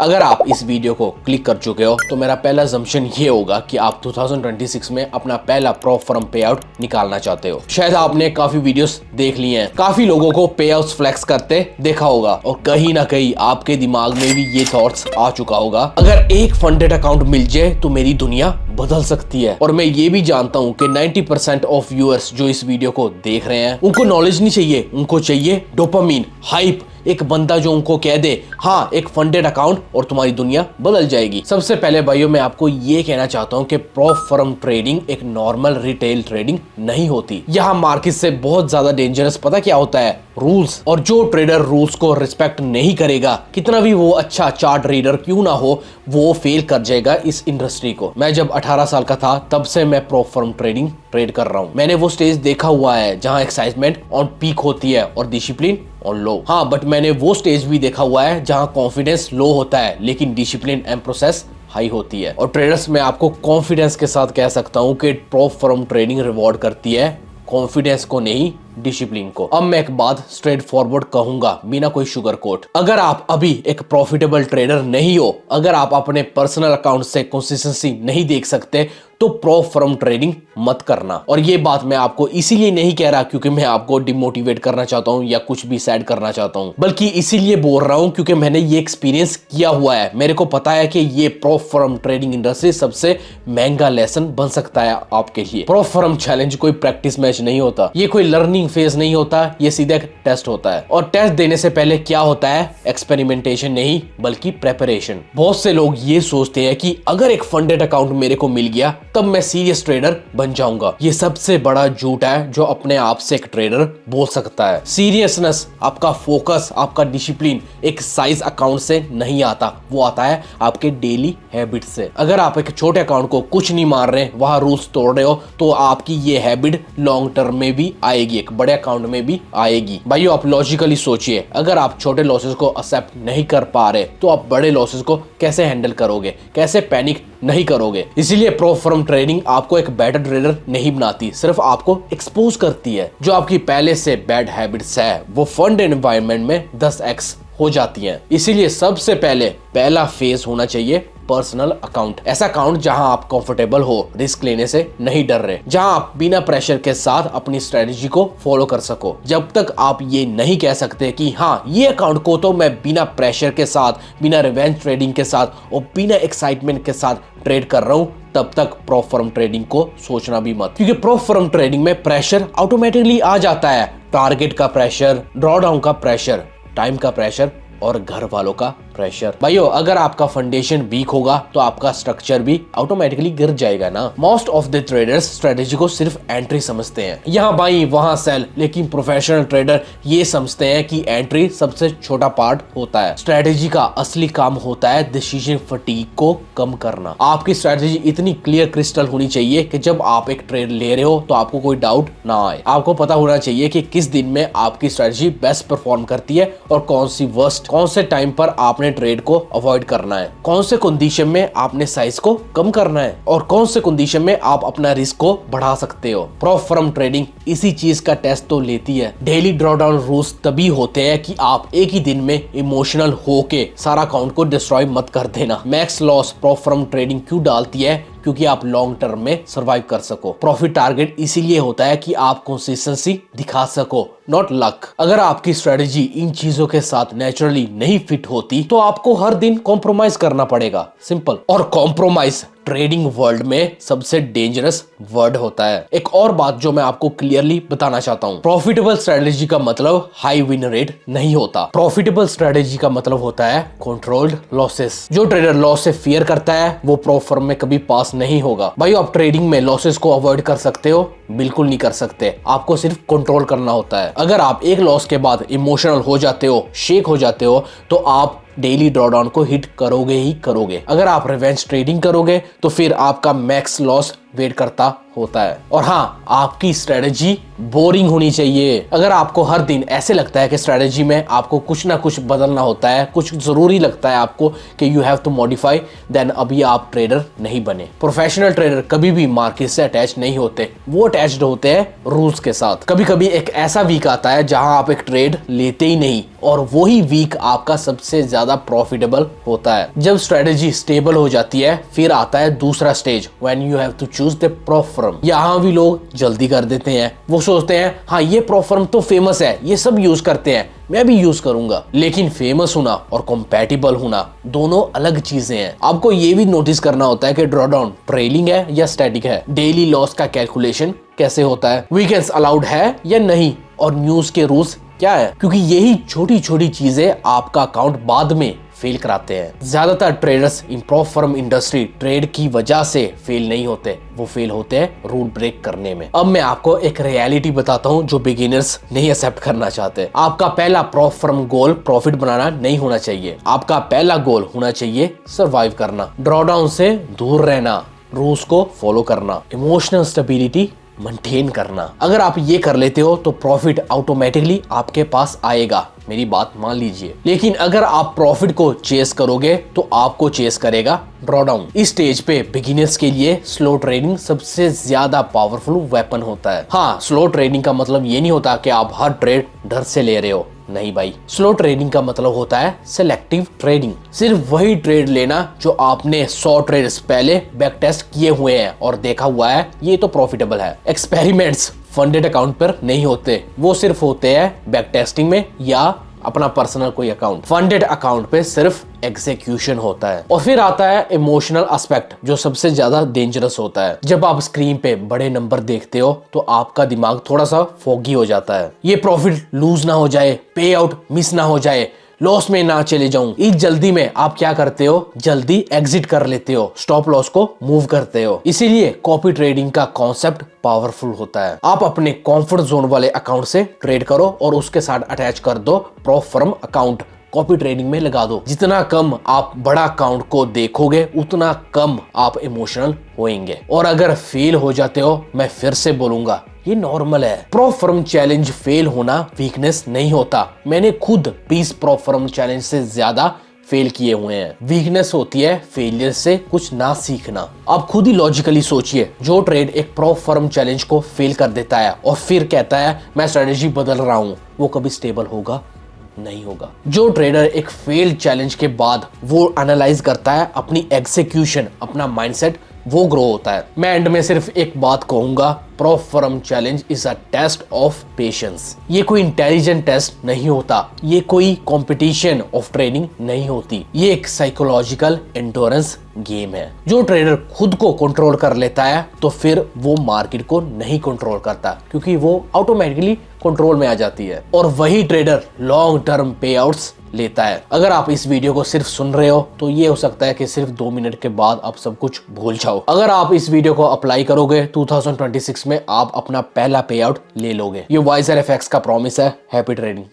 अगर आप इस वीडियो को क्लिक कर चुके हो तो मेरा पहला assumption ये होगा कि आप 2026 में अपना पहला प्रॉप फर्म पे आउट निकालना चाहते हो। शायद आपने काफी वीडियोस देख ली हैं, काफी लोगों को पे आउट्स फ्लेक्स करते देखा होगा और कहीं ना कहीं आपके दिमाग में भी ये थॉट्स आ चुका होगा, अगर एक फंडेड अकाउंट मिल जाए तो मेरी दुनिया बदल सकती है। और मैं ये भी जानता हूँ कि 90% ऑफ व्यूअर्स जो इस वीडियो को देख रहे हैं उनको नॉलेज नहीं चाहिए, उनको चाहिए डोपामीन, हाइप, एक बंदा जो उनको कह दे हाँ एक फंडेड अकाउंट और तुम्हारी दुनिया बदल जाएगी। सबसे पहले भाइयों मैं आपको ये कहना चाहता हूँ कि प्रॉप फर्म ट्रेडिंग एक नॉर्मल रिटेल ट्रेडिंग नहीं होती। यहाँ मार्केट से बहुत ज्यादा डेंजरस पता क्या होता है? रूल्स। और जो ट्रेडर रूल्स को रिस्पेक्ट नहीं करेगा, कितना भी वो अच्छा चार्ट रीडर क्यों ना हो, वो फेल कर जाएगा इस इंडस्ट्री को। मैं जब 18 साल का था तब से मैं प्रॉप फर्म ट्रेडिंग ट्रेड कर रहा हूँ। मैंने वो स्टेज देखा हुआ है जहाँ एक्साइटमेंट ऑन पीक होती है और डिसिप्लिन ऑन लो। हाँ, बट मैंने वो स्टेज भी देखा हुआ है जहाँ कॉन्फिडेंस लो होता है लेकिन डिसिप्लिन एंड प्रोसेस हाई होती है। और ट्रेडर्स मैं आपको कॉन्फिडेंस के साथ कह सकता हूँ कि प्रॉप फर्म ट्रेडिंग रिवॉर्ड करती है कॉन्फिडेंस को नहीं, डिसिप्लिन को। अब मैं एक बात स्ट्रेट फॉरवर्ड कहूंगा बिना कोई शुगर कोट। अगर आप अभी एक प्रॉफिटेबल ट्रेडर नहीं हो, अगर आप अपने पर्सनल अकाउंट से कंसिस्टेंसी नहीं देख सकते तो प्रॉप फर्म ट्रेडिंग मत करना। और ये बात मैं आपको इसीलिए नहीं कह रहा क्योंकि मैं आपको डिमोटिवेट करना चाहता हूं या कुछ भी सैड करना चाहता हूं, बल्कि इसीलिए बोल रहा हूं क्योंकि मैंने ये एक्सपीरियंस किया हुआ है। मेरे को पता है कि ये प्रॉप फर्म ट्रेडिंग इंडस्ट्री सबसे महंगा लेसन बन सकता है आपके लिए। प्रॉप फर्म चैलेंज कोई प्रैक्टिस मैच नहीं होता, ये कोई लर्निंग फेज नहीं होता, ये सीधा एक टेस्ट होता है। और टेस्ट देने से पहले क्या होता है? एक्सपेरिमेंटेशन नहीं बल्कि प्रेपरेशन। बहुत से लोग ये सोचते हैं कि अगर एक फंडेड अकाउंट मेरे को मिल गया तब मैं सीरियस ट्रेडर बन जाऊंगा। ये सबसे बड़ा झूठ है जो अपने आप से एक ट्रेडर बोल सकता है। सीरियसनेस, आपका फोकस, आपका डिसिप्लिन एक साइज अकाउंट से नहीं आता, वो आता है आपके डेली हैबिट से। अगर आप एक छोटे अकाउंट को कुछ नहीं मार रहे, वहां रूल्स तोड़ रहे हो, तो आपकी ये हैबिट लॉन्ग टर्म में भी आएगी, एक बड़े अकाउंट में भी आएगी। भाइयों आप लॉजिकली सोचिए, अगर आप छोटे लॉसेस को एक्सेप्ट नहीं कर पा रहे तो आप बड़े लॉसेस को कैसे हैंडल करोगे, कैसे पैनिक नहीं करोगे? इसीलिए प्रॉप फर्म ट्रेडिंग आपको एक बेटर ट्रेडर नहीं बनाती, सिर्फ आपको एक्सपोज करती है। जो आपकी पहले से बैड हैबिट्स है वो फंड एनवायरनमेंट में 10x हो जाती हैं। इसीलिए सबसे पहले पहला फेज होना चाहिए पर्सनल अकाउंट। ऐसा अकाउंट जहां आप कंफर्टेबल हो, रिस्क लेने से नहीं डर रहे, जहां आप बिना प्रेशर के साथ अपनी स्ट्रेटजी को फॉलो कर सको। जब तक आप ये नहीं कह सकते कि हाँ ये अकाउंट को तो मैं बिना प्रेशर के साथ, बिना रिवेंज ट्रेडिंग के साथ और बिना एक्साइटमेंट के साथ ट्रेड कर रहा हूं, तब तक प्रॉप फर्म ट्रेडिंग को सोचना भी मत। क्योंकि प्रॉप फर्म ट्रेडिंग में प्रेशर ऑटोमेटिकली आ जाता है। टारगेट का प्रेशर, ड्रॉडाउन का प्रेशर, टाइम का प्रेशर और घर वालों का प्रेशर। भाइयों अगर आपका फाउंडेशन वीक होगा तो आपका स्ट्रक्चर भी ऑटोमेटिकली गिर जाएगा ना। Most of the traders strategy को सिर्फ एंट्री समझते हैं, यहाँ बाई वहां सेल, लेकिन प्रोफेशनल ट्रेडर ये समझते हैं कि एंट्री सबसे छोटा पार्ट होता है। स्ट्रेटेजी का असली काम होता है डिसीजन फटीग को कम करना। आपकी स्ट्रेटेजी इतनी क्लियर क्रिस्टल होनी चाहिए कि जब आप एक ट्रेड ले रहे हो तो आपको कोई डाउट ना आए। आपको पता होना चाहिए कि किस दिन में आपकी स्ट्रेटेजी बेस्ट परफॉर्म करती है और कौन सी वर्स्ट, कौन से टाइम पर आपने ट्रेड को अवॉइड करना है, कौन से कंडीशन में आपने साइज को कम करना है और कौन से कंडीशन में आप अपना रिस्क को बढ़ा सकते हो। प्रॉप फर्म ट्रेडिंग इसी चीज का टेस्ट तो लेती है। डेली ड्रॉडाउन रूल्स तभी होते हैं कि आप एक ही दिन में इमोशनल होके सारा अकाउंट को डिस्ट्रॉय मत कर देना। Max loss prop firm trading क्यों डालती है? क्योंकि आप लॉन्ग टर्म में सर्वाइव कर सको। प्रॉफिट टारगेट इसीलिए होता है कि आप कंसिस्टेंसी दिखा सको, नॉट लक। अगर आपकी स्ट्रेटेजी इन चीजों के साथ नेचुरली नहीं फिट होती तो आपको हर दिन कॉम्प्रोमाइज करना पड़ेगा, सिंपल। और कॉम्प्रोमाइज ट्रेडिंग वर्ल्ड में सबसे डेंजरस वर्ड होता है। एक और बात जो मैं आपको क्लियरली बताना चाहता हूँ, प्रॉफिटेबल स्ट्रेटेजी का मतलब हाई विन रेट नहीं होता। प्रॉफिटेबल स्ट्रेटेजी का मतलब होता है कंट्रोल्ड लॉसेस। जो ट्रेडर लॉस से फियर करता है वो प्रॉप फर्म में कभी पास नहीं होगा। भाई आप ट्रेडिंग में लॉसेस को अवॉइड कर सकते हो? बिल्कुल नहीं कर सकते, आपको सिर्फ कंट्रोल करना होता है। अगर आप एक लॉस के बाद इमोशनल हो जाते हो, शेक हो जाते हो, तो आप डेली ड्रॉडाउन को हिट करोगे ही करोगे। अगर आप रिवेंज ट्रेडिंग करोगे तो फिर आपका मैक्स लॉस वेट करता होता है। और हाँ, आपकी स्ट्रेटेजी बोरिंग होनी चाहिए। अगर आपको हर दिन ऐसे लगता है कि स्ट्रेटेजी में आपको कुछ ना कुछ बदलना होता है, कुछ जरूरी लगता है आपको कि you have to modify, then अभी आप ट्रेडर नहीं बने। प्रोफेशनल ट्रेडर कभी भी मार्केट से अटैच नहीं होते, वो अटैच्ड होते हैं रूल्स के साथ। कभी कभी एक ऐसा वीक आता है जहां आप एक ट्रेड लेते ही नहीं, और वही वीक आपका सबसे ज्यादा प्रॉफिटेबल होता है। जब स्ट्रेटेजी स्टेबल हो जाती है, फिर आता है दूसरा stage, when you have to choose the prop firm. यहाँ भी लोग जल्दी कर देते हैं, वो सोचते हैं हाँ ये प्रॉप फर्म तो फेमस है, ये सब यूज करते हैं, मैं भी यूज करूंगा। लेकिन फेमस होना और कंपैटिबल होना दोनों अलग चीजें हैं। आपको ये भी नोटिस करना होता है कि ड्रॉडाउन ट्रेलिंग है या स्टैटिक है, डेली लॉस का कैलकुलेशन कैसे होता है, वीकेंड्स अलाउड है या नहीं, और न्यूज के रूल्स क्या है, क्योंकि यही छोटी छोटी चीजें आपका अकाउंट बाद में फेल कराते हैं। ज्यादातर ट्रेडर्स इन प्रॉप फर्म इंडस्ट्री ट्रेड की वजह से फेल नहीं होते, वो फेल होते हैं रूल ब्रेक करने में। अब मैं आपको एक रियलिटी बताता हूं जो बिगिनर्स नहीं एक्सेप्ट करना चाहते। आपका पहला प्रॉप फर्म गोल प्रॉफिट बनाना नहीं होना चाहिए। आपका पहला गोल होना चाहिए सर्वाइव करना, ड्रॉडाउन से दूर रहना, रूल्स को फॉलो करना, इमोशनल स्टेबिलिटी मेंटेन करना। अगर आप ये कर लेते हो तो प्रॉफिट ऑटोमेटिकली आपके पास आएगा, मेरी बात मान लीजिए। लेकिन अगर आप प्रॉफिट को चेस करोगे तो आपको चेस करेगा ड्रॉडाउन। इस स्टेज पे बिगिनर्स के लिए स्लो ट्रेडिंग सबसे ज्यादा पावरफुल वेपन होता है। हाँ, स्लो ट्रेडिंग का मतलब ये नहीं होता कि आप हर ट्रेड डर से ले रहे हो, नहीं भाई। स्लो ट्रेडिंग का मतलब होता है सिलेक्टिव ट्रेडिंग, सिर्फ वही ट्रेड लेना जो आपने 100 ट्रेड्स पहले बैक टेस्ट किए हुए हैं और देखा हुआ है ये तो प्रॉफिटेबल है। एक्सपेरिमेंट्स फंडेड अकाउंट पर नहीं होते, वो सिर्फ होते हैं बैक टेस्टिंग में या अपना पर्सनल कोई अकाउंट। फंडेड अकाउंट पे सिर्फ एग्जीक्यूशन होता है। और फिर आता है इमोशनल एस्पेक्ट, जो सबसे ज्यादा डेंजरस होता है। जब आप स्क्रीन पे बड़े नंबर देखते हो तो आपका दिमाग थोड़ा सा फोगी हो जाता है। ये प्रॉफिट लूज ना हो जाए, पे आउट मिस ना हो जाए, लॉस में ना चले जाऊं, इस जल्दी में आप क्या करते हो, जल्दी एग्जिट कर लेते हो, स्टॉप लॉस को मूव करते हो। इसीलिए कॉपी ट्रेडिंग का कॉन्सेप्ट पावरफुल होता है। आप अपने कंफर्ट जोन वाले अकाउंट से ट्रेड करो और उसके साथ अटैच कर दो prop firm account, copy trading में लगा दो। जितना कम आप बड़ा अकाउंट को देखोगे उतना कम आप इमोशनल होएंगे। और अगर फेल हो जाते हो, मैं फिर से बोलूंगा ये नॉर्मल है। प्रॉप फर्म चैलेंज फेल होना वीकनेस नहीं होता। मैंने खुद 20 प्रॉप फर्म चैलेंज से ज्यादा फेल किए हुए हैं। वीकनेस होती है फेलियर से कुछ ना सीखना। आप खुद ही लॉजिकली सोचिए, जो ट्रेड एक प्रॉप फर्म चैलेंज को फेल कर देता है और फिर कहता है मैं स्ट्रेटेजी बदल रहा हूं, वो कभी स्टेबल होगा? नहीं होगा। जो ट्रेडर एक फेल्ड चैलेंज के बाद वो एनालाइज करता है अपनी एग्जीक्यूशन, अपना माइंडसेट, वो ग्रो होता है। मैं एंड में सिर्फ एक बात कहूंगा, prop firm challenge is a test of patience. ये कोई इंटेलिजेंट टेस्ट नहीं होता, ये कोई कंपटीशन ऑफ ट्रेनिंग नहीं होती, ये एक साइकोलॉजिकल एंडोरेंस गेम है। जो ट्रेडर खुद को कंट्रोल कर लेता है तो फिर वो मार्केट को नहीं कंट्रोल करता, क्योंकि वो ऑटोमेटिकली कंट्रोल में आ जाती है। और वही ट्रेडर लॉन्ग टर्म पे आउट्स लेता है। अगर आप इस वीडियो को सिर्फ सुन रहे हो तो ये हो सकता है कि सिर्फ 2 मिनट के बाद आप सब कुछ भूल जाओ। अगर आप इस वीडियो को अप्लाई करोगे 2026 में आप अपना पहला पे आउट ले लोगे। ये वाइजर एफएक्स का प्रॉमिस है। Happy trading.